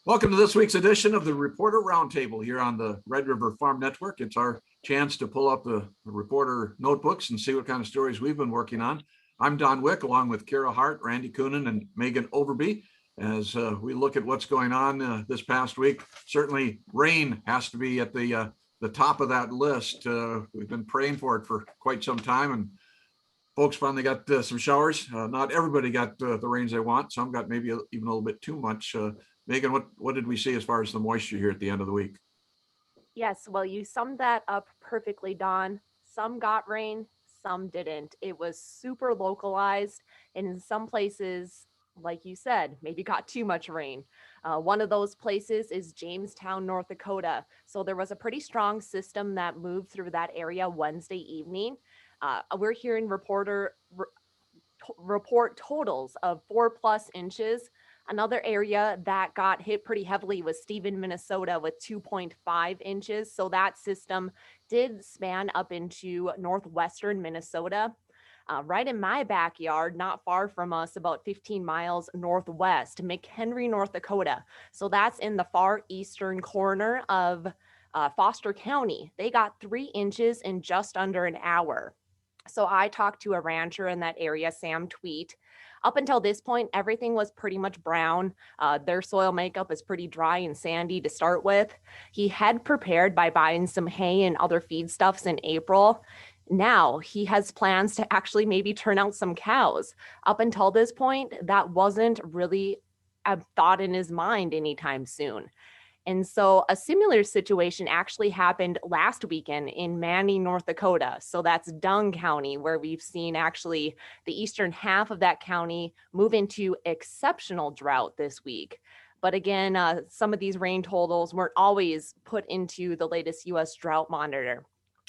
Welcome to this week's edition of the Reporter Roundtable here on the Red River Farm Network. It's our chance to pull up the reporter notebooks and see what kind of stories we've been working on. I'm Don Wick, along with Kara Hart, Randy Coonan, and Megan Overby. As we look at what's going on this past week, certainly rain has to be at the top of that list. We've been praying for it for quite some time, and folks finally got some showers. Not everybody got the rains they want. Some got maybe even a little bit too much. Megan, what did we see as far as the moisture here at the end of the week? Yes, well, you summed that up perfectly, Don. Some got rain, some didn't. It was super localized, and in some places, like you said, maybe got too much rain. One of those places is Jamestown, North Dakota. So there was a pretty strong system that moved through that area Wednesday evening. We're hearing report totals of 4+ inches. Another area that got hit pretty heavily was Stephen, Minnesota, with 2.5 inches. So that system did span up into northwestern Minnesota. Right in my backyard, not far from us, about 15 miles northwest, McHenry, North Dakota. So that's in the far eastern corner of Foster County. They got 3 inches in just under an hour. So I talked to a rancher in that area, Sam Tweet. Up until this point, everything was pretty much brown. Their soil makeup is pretty dry and sandy to start with. He had prepared by buying some hay and other feedstuffs in April. Now he has plans to actually maybe turn out some cows. Up until this point, that wasn't really a thought in his mind anytime soon. And so a similar situation actually happened last weekend in Manning, North Dakota. So that's Dung County, where we've seen actually the eastern half of that county move into exceptional drought this week. But again, some of these rain totals weren't always put into the latest U.S. drought monitor.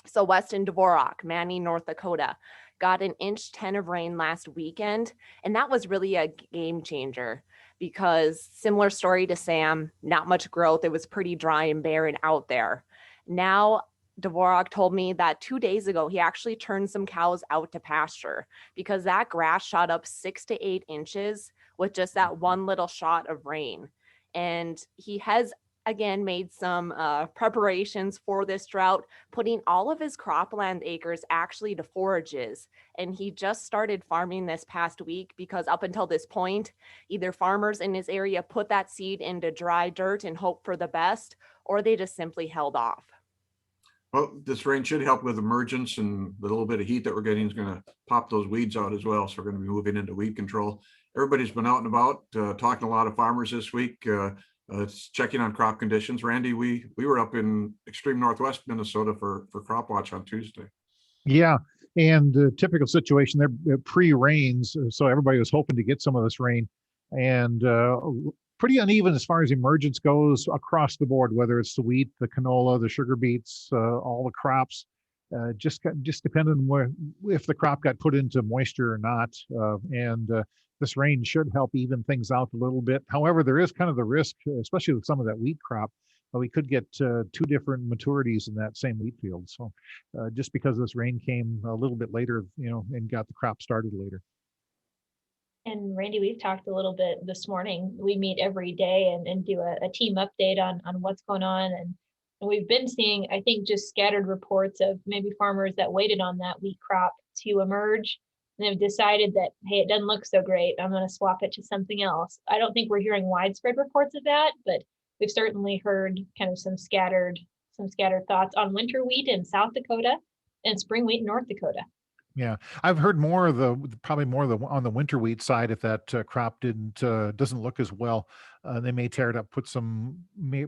So Weston Dvorak, Manning, North Dakota, got 1.10 inches of rain last weekend. And that was really a game changer because similar story to Sam, not much growth. It was pretty dry and barren out there. Now, Dvorak told me that 2 days ago, he actually turned some cows out to pasture because that grass shot up 6 to 8 inches with just that one little shot of rain. And he has again made some preparations for this drought, putting all of his cropland acres actually to forages. And he just started farming this past week because up until this point, either farmers in his area put that seed into dry dirt and hope for the best, or they just simply held off. Well, this rain should help with emergence, and the little bit of heat that we're getting is going to pop those weeds out as well. So we're going to be moving into weed control. Everybody's been out and about talking to a lot of farmers this week. Checking on crop conditions. Randy, we were up in extreme northwest Minnesota for crop watch on Tuesday. Yeah, and the typical situation there pre-rains, so everybody was hoping to get some of this rain, and pretty uneven as far as emergence goes across the board, whether it's the wheat, the canola, the sugar beets, all the crops. Just depending on where, if the crop got put into moisture or not, and this rain should help even things out a little bit. However, there is kind of the risk, especially with some of that wheat crop, we could get 2 different maturities in that same wheat field. So just because this rain came a little bit later, and got the crop started later. And Randy, we've talked a little bit this morning. We meet every day and do a team update on what's going on. And we've been seeing, I think, just scattered reports of maybe farmers that waited on that wheat crop to emerge and have decided that, hey, it doesn't look so great, I'm going to swap it to something else. I don't think we're hearing widespread reports of that, but we've certainly heard kind of some scattered thoughts on winter wheat in South Dakota and spring wheat in North Dakota. Yeah, I've heard more of probably more of on the winter wheat side. If that crop doesn't look as well, they may tear it up, put some,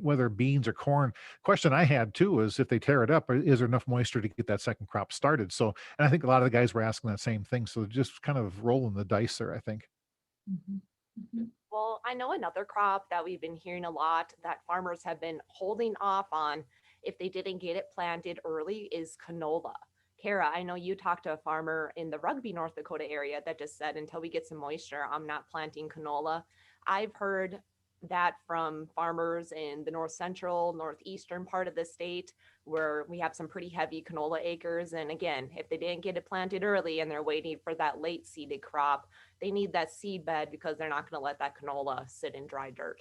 whether beans or corn. Question I had too is if they tear it up, is there enough moisture to get that second crop started? So, and I think a lot of the guys were asking that same thing. So just kind of rolling the dice there, I think. Mm-hmm. Mm-hmm. Well, I know another crop that we've been hearing a lot that farmers have been holding off on if they didn't get it planted early is canola. Kara, I know you talked to a farmer in the Rugby, North Dakota area that just said, until we get some moisture, I'm not planting canola. I've heard that from farmers in the north central, northeastern part of the state where we have some pretty heavy canola acres. And again, if they didn't get it planted early and they're waiting for that late seeded crop, they need that seed bed because they're not going to let that canola sit in dry dirt.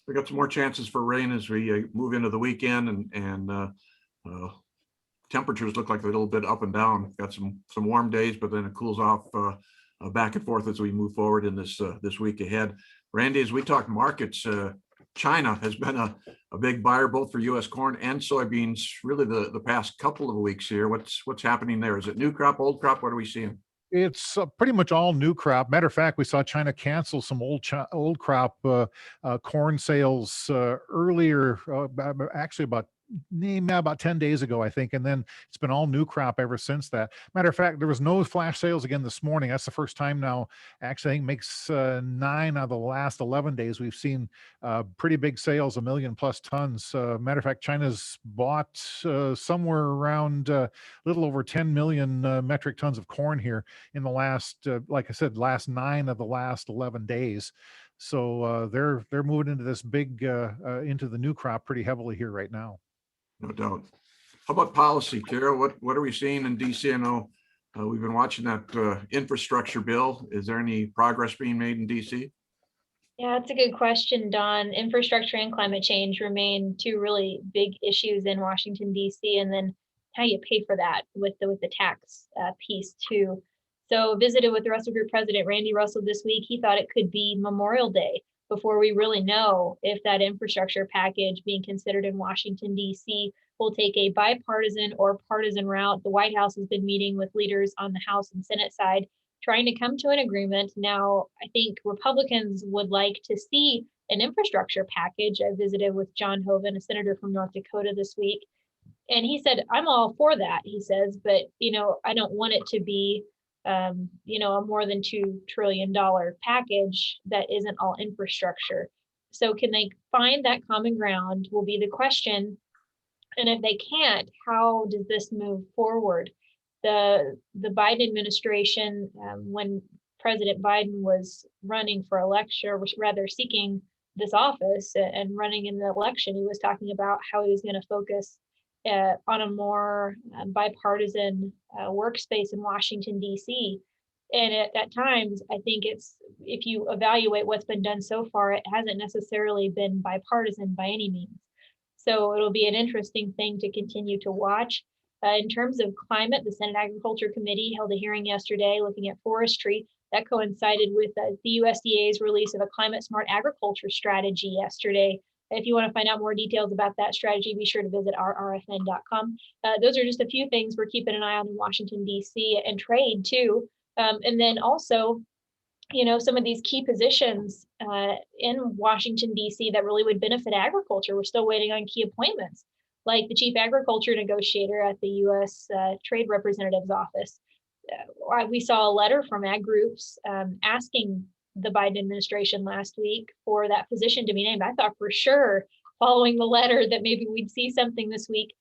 we got some more chances for rain as we move into the weekend, and temperatures look like a little bit up and down. Got some warm days, but then it cools off back and forth as we move forward in this week ahead. Randy, as we talk markets, China has been a big buyer both for U.S. corn and soybeans really the past couple of weeks here. What's happening there? Is it new crop, old crop? What are we seeing? It's pretty much all new crop. Matter of fact, we saw China cancel some old crop corn sales earlier, actually about 10 days ago, I think. And then it's been all new crop ever since that. Matter of fact, there was no flash sales again this morning. That's the first time now. Actually, I think makes 9 out of the last 11 days. We've seen pretty big sales, 1 million plus tons. Matter of fact, China's bought somewhere around a little over 10 million metric tons of corn here in the last, like I said, last 9 of the last 11 days. So they're moving into this big, into the new crop pretty heavily here right now. No doubt. How about policy, Kara? What are we seeing in DC? I know we've been watching that infrastructure bill. Is there any progress being made in DC? Yeah, that's a good question, Don. Infrastructure and climate change remain 2 really big issues in Washington, D.C., and then how you pay for that with the tax piece too. So visited with the Russell Group president, Randy Russell, this week. He thought it could be Memorial Day before we really know if that infrastructure package being considered in Washington, D.C. will take a bipartisan or partisan route. The White House has been meeting with leaders on the House and Senate side, trying to come to an agreement. Now, I think Republicans would like to see an infrastructure package. I visited with John Hoeven, a senator from North Dakota this week, and he said, I'm all for that, he says, but, I don't want it to be a more than $2 trillion package that isn't all infrastructure. So can they find that common ground will be the question. And if they can't, how does this move forward? The Biden administration, when President Biden was running for election, or was rather seeking this office and running in the election, he was talking about how he was going to focus on a more bipartisan workspace in Washington, D.C. And at times, I think if you evaluate what's been done so far, it hasn't necessarily been bipartisan by any means. So it'll be an interesting thing to continue to watch. In terms of climate, the Senate Agriculture Committee held a hearing yesterday looking at forestry. That coincided with the USDA's release of a climate smart agriculture strategy yesterday. If you want to find out more details about that strategy, be sure to visit rrfn.com. Those are just a few things we're keeping an eye on in Washington, D.C. and trade too. And then also, some of these key positions in Washington, D.C. that really would benefit agriculture. We're still waiting on key appointments, like the chief agriculture negotiator at the U.S. Trade Representative's office. We saw a letter from ag groups asking the Biden administration last week for that position to be named. I thought for sure, following the letter, that maybe we'd see something this week.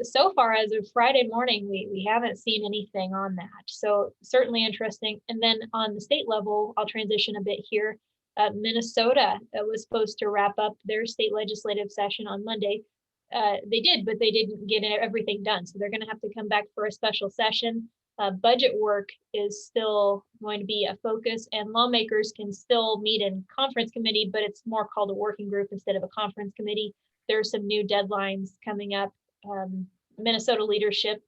So far, as of Friday morning, we haven't seen anything on that. So certainly interesting. And then on the state level, I'll transition a bit here. Minnesota was supposed to wrap up their state legislative session on Monday. They did, but they didn't get everything done. So they're going to have to come back for a special session. Budget work is still going to be a focus, and lawmakers can still meet in conference committee, but it's more called a working group instead of a conference committee. There are some new deadlines coming up. Minnesota leadership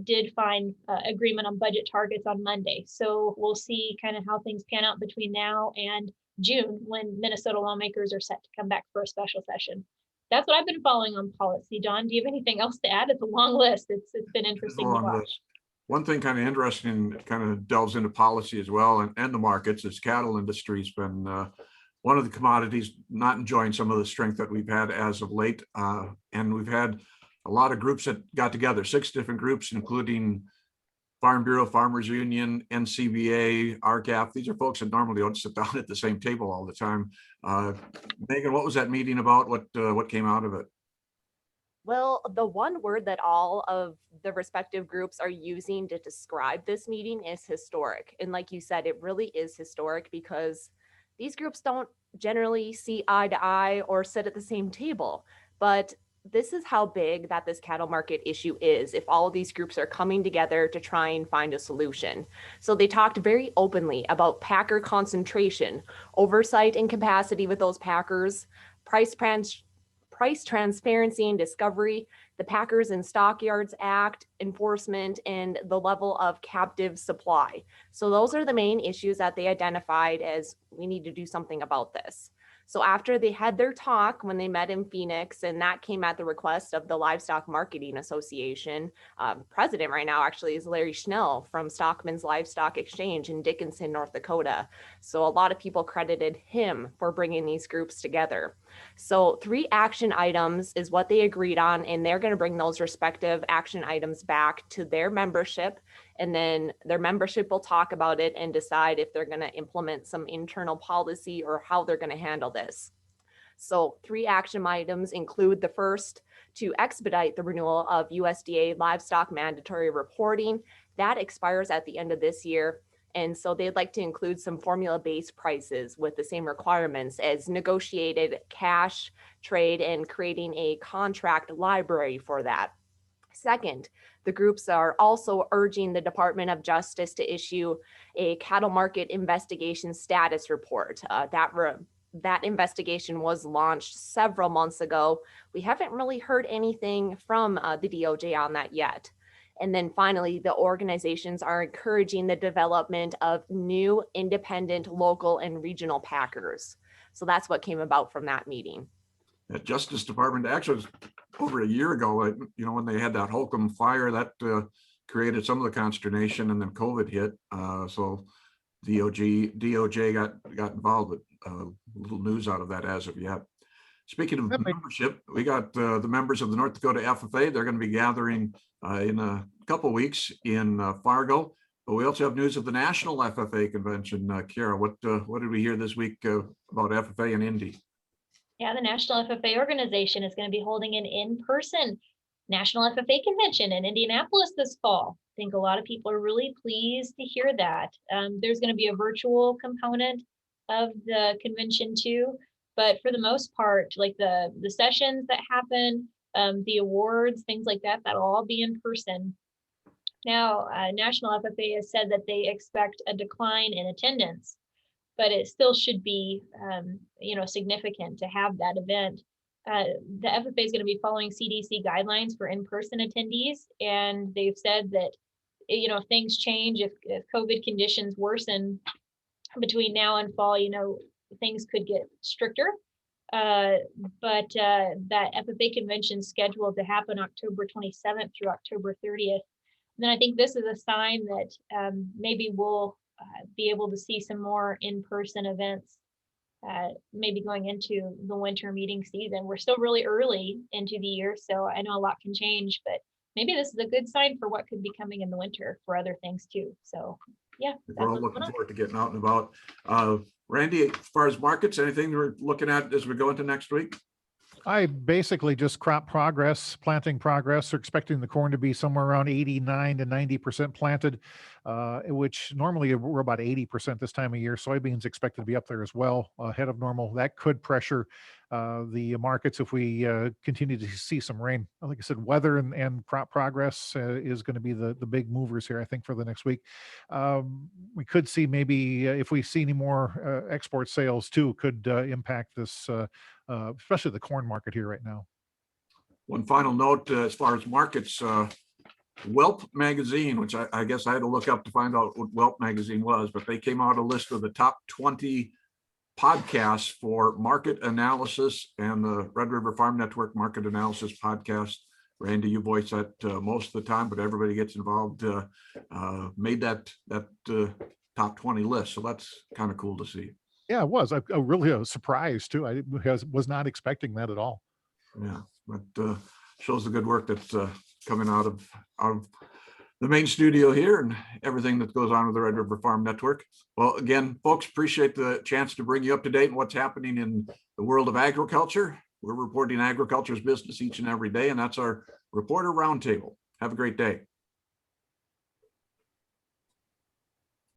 did find agreement on budget targets on Monday. So we'll see kind of how things pan out between now and June, when Minnesota lawmakers are set to come back for a special session. That's what I've been following on policy. Don, do you have anything else to add? It's a long list. It's been interesting to watch. List. One thing kind of interesting, kind of delves into policy as well, and the markets, is cattle industry's been one of the commodities not enjoying some of the strength that we've had as of late. And we've had a lot of groups that got together, 6 different groups, including Farm Bureau, Farmers Union, NCBA, RCAF. These are folks that normally don't sit down at the same table all the time. Megan, what was that meeting about? What came out of it? Well, the one word that all of the respective groups are using to describe this meeting is historic. And like you said, it really is historic because these groups don't generally see eye to eye or sit at the same table. But this is how big that this cattle market issue is if all of these groups are coming together to try and find a solution. So they talked very openly about packer concentration, oversight and capacity with those packers, price transparency and discovery, the Packers and Stockyards Act, enforcement, and the level of captive supply. So those are the main issues that they identified as we need to do something about this. So after they had their talk when they met in Phoenix, and that came at the request of the Livestock Marketing Association, president right now actually is Larry Schnell from Stockman's Livestock Exchange in Dickinson, North Dakota. So a lot of people credited him for bringing these groups together. So 3 action items is what they agreed on, and they're going to bring those respective action items back to their membership. And then their membership will talk about it and decide if they're going to implement some internal policy or how they're going to handle this. So 3 action items include the first, to expedite the renewal of USDA livestock mandatory reporting. That expires at the end of this year. And so they'd like to include some formula-based prices with the same requirements as negotiated cash trade and creating a contract library for that. Second, the groups are also urging the Department of Justice to issue a cattle market investigation status report. That investigation was launched several months ago. We haven't really heard anything from the DOJ on that yet. And then finally, the organizations are encouraging the development of new independent local and regional packers. So that's what came about from that meeting. The Justice Department actually was over a year ago, when they had that Holcomb fire, that created some of the consternation, and then COVID hit. So DOJ got involved, but little news out of that as of yet. Speaking of membership, we got the members of the North Dakota FFA. They're going to be gathering in a couple weeks in Fargo. But we also have news of the National FFA convention. Kara, what did we hear this week about FFA and Indy? Yeah, the National FFA organization is going to be holding an in-person National FFA convention in Indianapolis this fall. I think a lot of people are really pleased to hear that. There's going to be a virtual component of the convention too, but for the most part, like the sessions that happen, the awards, things like that, that'll all be in person. Now, National FFA has said that they expect a decline in attendance, but it still should be, significant to have that event. The FFA is going to be following CDC guidelines for in-person attendees, and they've said that, if things change, if COVID conditions worsen between now and fall, things could get stricter. But that FFA convention is scheduled to happen October 27th through October 30th. And then I think this is a sign that maybe we'll be able to see some more in-person events, maybe going into the winter meeting season. We're still really early into the year, so I know a lot can change, but maybe this is a good sign for what could be coming in the winter for other things too. So yeah, we're all looking forward to getting out and about. Randy, as far as markets, anything we're looking at as we go into next week? I basically just crop progress, planting progress. We're expecting the corn to be somewhere around 89 to 90% planted, which normally we're about 80% this time of year. Soybeans expected to be up there as well, ahead of normal. That could pressure the markets if we continue to see some rain. Like I said, weather and crop progress is going to be the big movers here, I think, for the next week. We could see maybe if we see any more export sales too, could impact this, especially the corn market here right now. One final note as far as markets, Whelp magazine, which I guess I had to look up to find out what Whelp magazine was, but they came out a list of the top 20 podcasts for market analysis, and the Red River Farm Network Market Analysis Podcast. Randy, you voice that most of the time, but everybody gets involved, made that top 20 list. So that's kind of cool to see. Yeah, it was. I really surprised too. I was not expecting that at all. Yeah, but shows the good work that's coming out of the main studio here and everything that goes on with the Red River Farm Network. Well, again, folks, appreciate the chance to bring you up to date on what's happening in the world of agriculture. We're reporting agriculture's business each and every day, and that's our Reporter Roundtable. Have a great day.